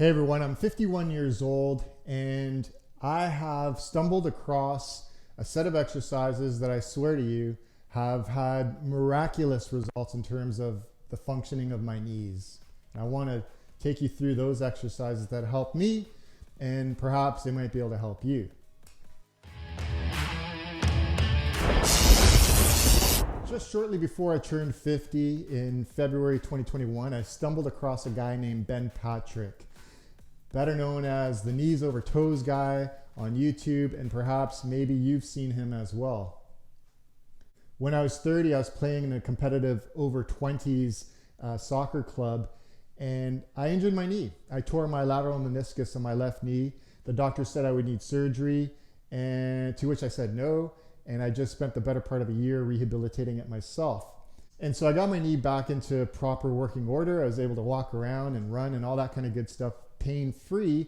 Hey everyone, I'm 51 years old and I have stumbled across a set of exercises that I swear to you have had miraculous results in terms of the functioning of my knees. I want to take you through those exercises that help me, and perhaps they might be able to help you. Just shortly before I turned 50 in February 2021, I stumbled across a guy named Ben Patrick, better known as the knees over toes guy on YouTube, and perhaps maybe you've seen him as well. When I was 30, I was playing in a competitive over 20s soccer club, and I injured my knee. I tore my lateral meniscus on my left knee. The doctor said I would need surgery, and to which I said no, and I just spent the better part of a year rehabilitating it myself. And so I got my knee back into proper working order. I was able to walk around and run and all that kind of good stuff pain-free.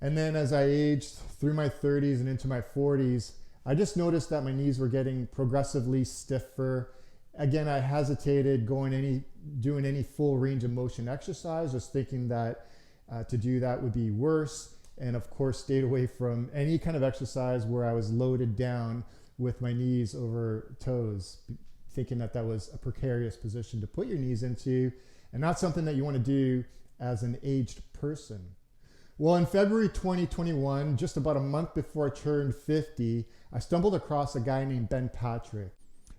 And then as I aged through my 30s and into my 40s, I just noticed that my knees were getting progressively stiffer. Again, I hesitated doing any full range of motion exercise, just thinking that to do that would be worse. And of course, stayed away from any kind of exercise where I was loaded down with my knees over toes, thinking that that was a precarious position to put your knees into and not something that you want to do as an aged person. Well, in February 2021, just about a month before I turned 50, I stumbled across a guy named Ben Patrick.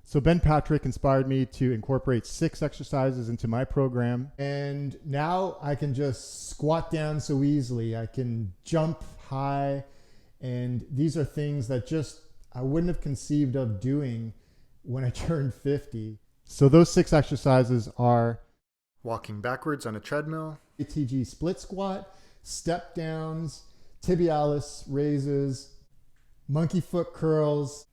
So Ben Patrick inspired me to incorporate 6 exercises into my program. And now I can just squat down so easily. I can jump high. And these are things that I wouldn't have conceived of doing when I turned 50. So those 6 exercises are walking backwards on a treadmill, ATG split squat, step downs, tibialis raises, monkey foot curls,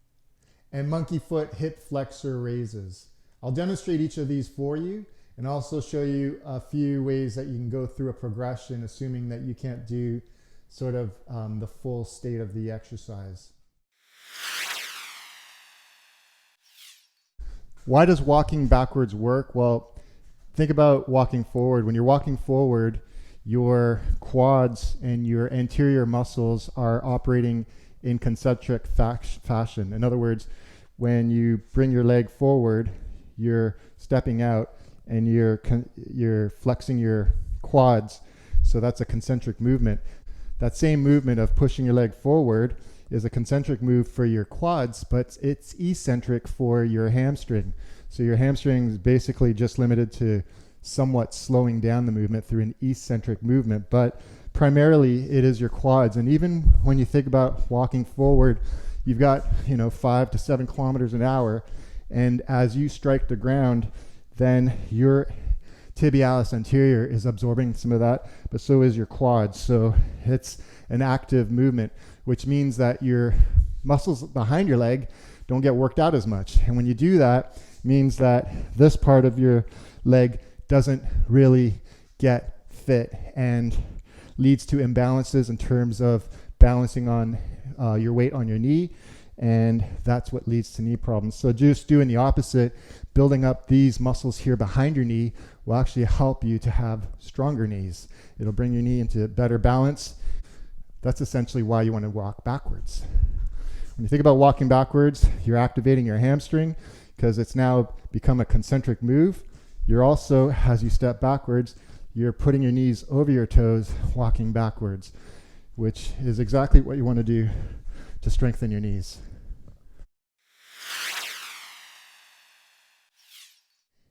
and monkey foot hip flexor raises. I'll demonstrate each of these for you and also show you a few ways that you can go through a progression, assuming that you can't do sort of the full state of the exercise. Why does walking backwards work? Well, think about walking forward. When you're walking forward, your quads and your anterior muscles are operating in concentric fashion. In other words, when you bring your leg forward, you're stepping out and you're flexing your quads. So that's a concentric movement. That same movement of pushing your leg forward is a concentric move for your quads, but it's eccentric for your hamstring. So your hamstring is basically just limited to somewhat slowing down the movement through an eccentric movement, but primarily it is your quads. And even when you think about walking forward, you've got 5 to 7 kilometers an hour, and as you strike the ground, then your tibialis anterior is absorbing some of that, but so is your quads. So it's an active movement, which means that your muscles behind your leg don't get worked out as much. And when you do that, it means that this part of your leg doesn't really get fit and leads to imbalances in terms of balancing on your weight on your knee, and that's what leads to knee problems. So just doing the opposite, building up these muscles here behind your knee will actually help you to have stronger knees. It'll bring your knee into better balance. That's essentially why you want to walk backwards. When you think about walking backwards, you're activating your hamstring because it's now become a concentric move. You're also, as you step backwards, you're putting your knees over your toes, walking backwards, which is exactly what you want to do to strengthen your knees.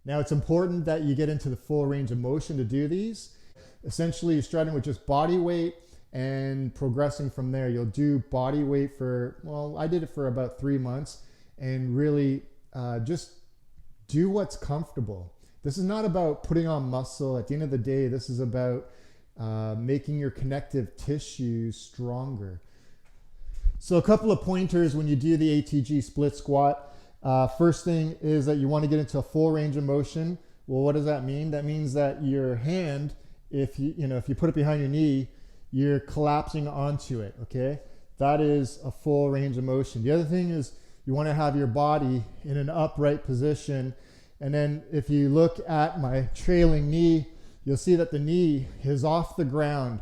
Now, it's important that you get into the full range of motion to do these. Essentially, you're starting with just body weight and progressing from there. You'll do body weight I did it for about 3 months, and really just do what's comfortable. This is not about putting on muscle. At the end of the day, this is about making your connective tissue stronger. So a couple of pointers when you do the ATG split squat. First thing is that you want to get into a full range of motion. Well, what does that mean? That means that your hand, if you put it behind your knee, you're collapsing onto it, okay? That is a full range of motion. The other thing is you want to have your body in an upright position. And then if you look at my trailing knee, you'll see that the knee is off the ground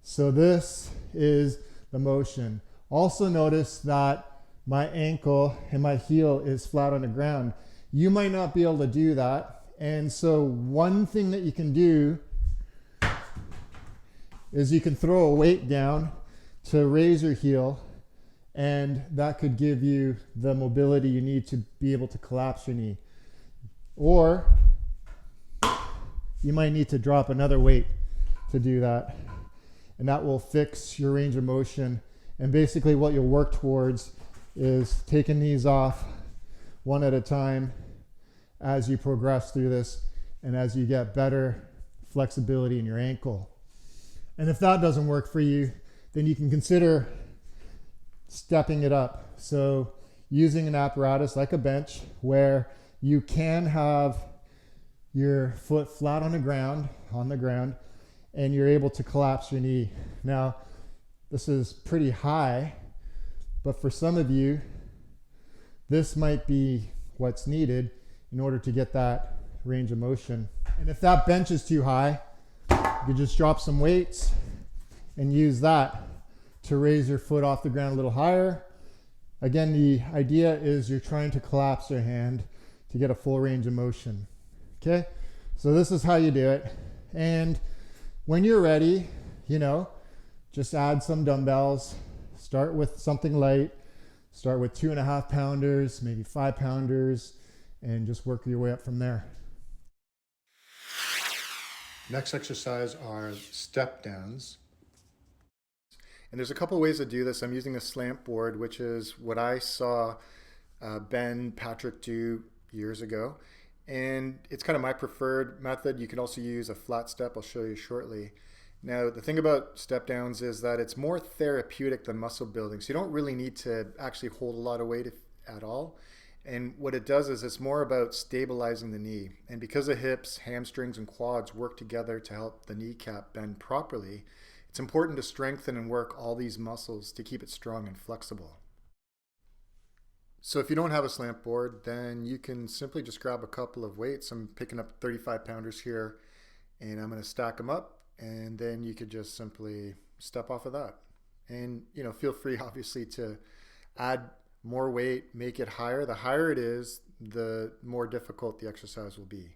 So this is the motion. Also notice that my ankle and my heel is flat on the ground. You might not be able to do that. And so one thing that you can do is you can throw a weight down to raise your heel, and that could give you the mobility you need to be able to collapse your knee. Or you might need to drop another weight to do that, and that will fix your range of motion. And basically what you'll work towards is taking these off one at a time as you progress through this and as you get better flexibility in your ankle. And if that doesn't work for you, then you can consider stepping it up. So using an apparatus like a bench where you can have your foot flat on the ground, and you're able to collapse your knee. Now, this is pretty high, but for some of you, this might be what's needed in order to get that range of motion. And if that bench is too high, you just drop some weights and use that to raise your foot off the ground a little higher. Again, the idea is you're trying to collapse your hand to get a full range of motion. Okay, so this is how you do it. And when you're ready, just add some dumbbells. Start with something light. Start with 2.5 pounders, maybe 5 pounders, and just work your way up from there. Next exercise are step downs. And there's a couple ways to do this. I'm using a slant board, which is what I saw Ben Patrick do years ago. And it's kind of my preferred method. You can also use a flat step. I'll show you shortly. Now, the thing about step downs is that it's more therapeutic than muscle building. So you don't really need to actually hold a lot of weight at all. And what it does is it's more about stabilizing the knee. And because the hips, hamstrings, and quads work together to help the kneecap bend properly, it's important to strengthen and work all these muscles to keep it strong and flexible. So if you don't have a slant board, then you can simply just grab a couple of weights. I'm picking up 35 pounders here, and I'm going to stack them up, and then you could just simply step off of that. And feel free obviously to add more weight, make it higher. The higher it is, the more difficult the exercise will be.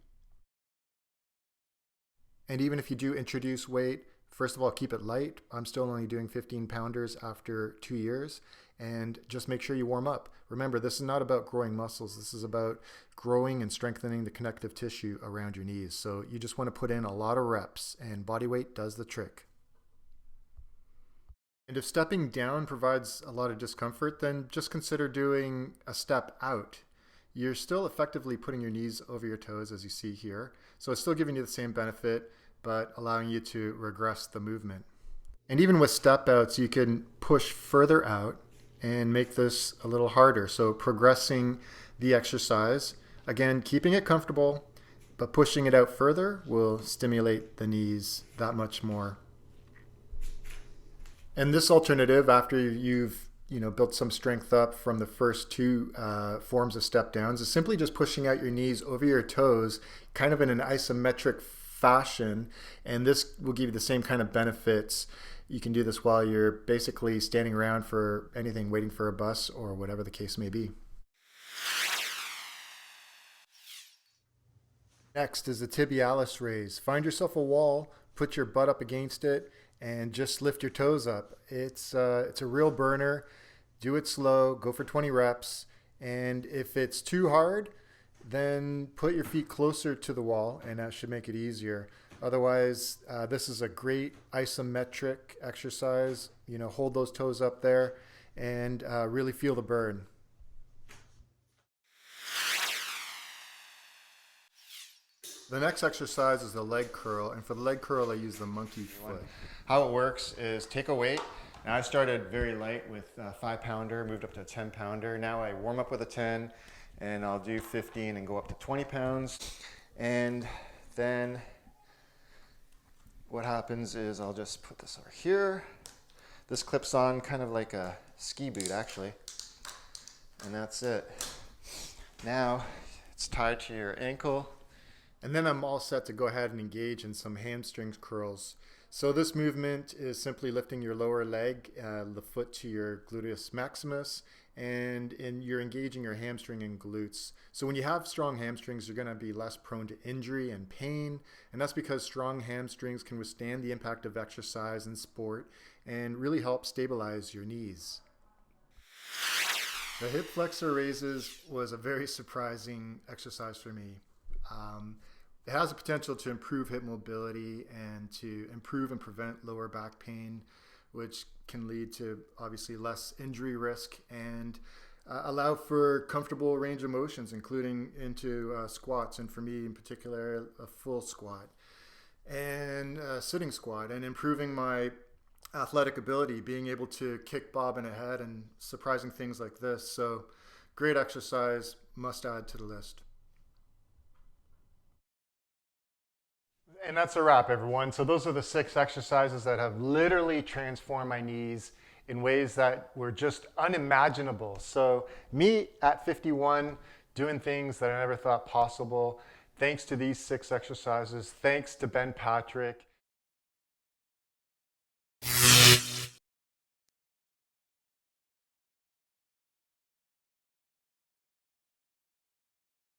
And even if you do introduce weight, first of all, keep it light. I'm still only doing 15 pounders after 2 years. And just make sure you warm up. Remember, this is not about growing muscles. This is about growing and strengthening the connective tissue around your knees. So you just want to put in a lot of reps, and body weight does the trick. And if stepping down provides a lot of discomfort, then just consider doing a step out. You're still effectively putting your knees over your toes, as you see here. So it's still giving you the same benefit, but allowing you to regress the movement. And even with step outs, you can push further out and make this a little harder. So progressing the exercise, again, keeping it comfortable, but pushing it out further will stimulate the knees that much more. And this alternative, after you've built some strength up from the first two forms of step downs, is simply just pushing out your knees over your toes, kind of in an isometric fashion, and this will give you the same kind of benefits. You can do this while you're basically standing around for anything, waiting for a bus or whatever the case may be. Next is the tibialis raise. Find yourself a wall, put your butt up against it, and just lift your toes up. It's a real burner. Do it slow, go for 20 reps, and if it's too hard, then put your feet closer to the wall, and that should make it easier. Otherwise, this is a great isometric exercise. Hold those toes up there and really feel the burn. The next exercise is the leg curl, and for the leg curl, I use the monkey foot. How it works is take a weight. Now I started very light with a 5 pounder, moved up to a 10 pounder. Now I warm up with a 10, and I'll do 15 and go up to 20 pounds. And then what happens is I'll just put this over here. This clips on kind of like a ski boot actually. And that's it. Now it's tied to your ankle. And then I'm all set to go ahead and engage in some hamstrings curls. So this movement is simply lifting your lower leg, the foot to your gluteus maximus, and you're engaging your hamstring and glutes. So when you have strong hamstrings, you're going to be less prone to injury and pain, and that's because strong hamstrings can withstand the impact of exercise and sport and really help stabilize your knees. The hip flexor raises was a very surprising exercise for me. It has the potential to improve hip mobility and to improve and prevent lower back pain, which can lead to obviously less injury risk and allow for comfortable range of motions, including into squats, and for me in particular, a full squat and sitting squat, and improving my athletic ability, being able to kick, bob, and ahead, and surprising things like this. So great exercise, must add to the list. And that's a wrap, everyone. So those are the 6 exercises that have literally transformed my knees in ways that were just unimaginable. So me at 51 doing things that I never thought possible, thanks to these 6 exercises, thanks to Ben Patrick.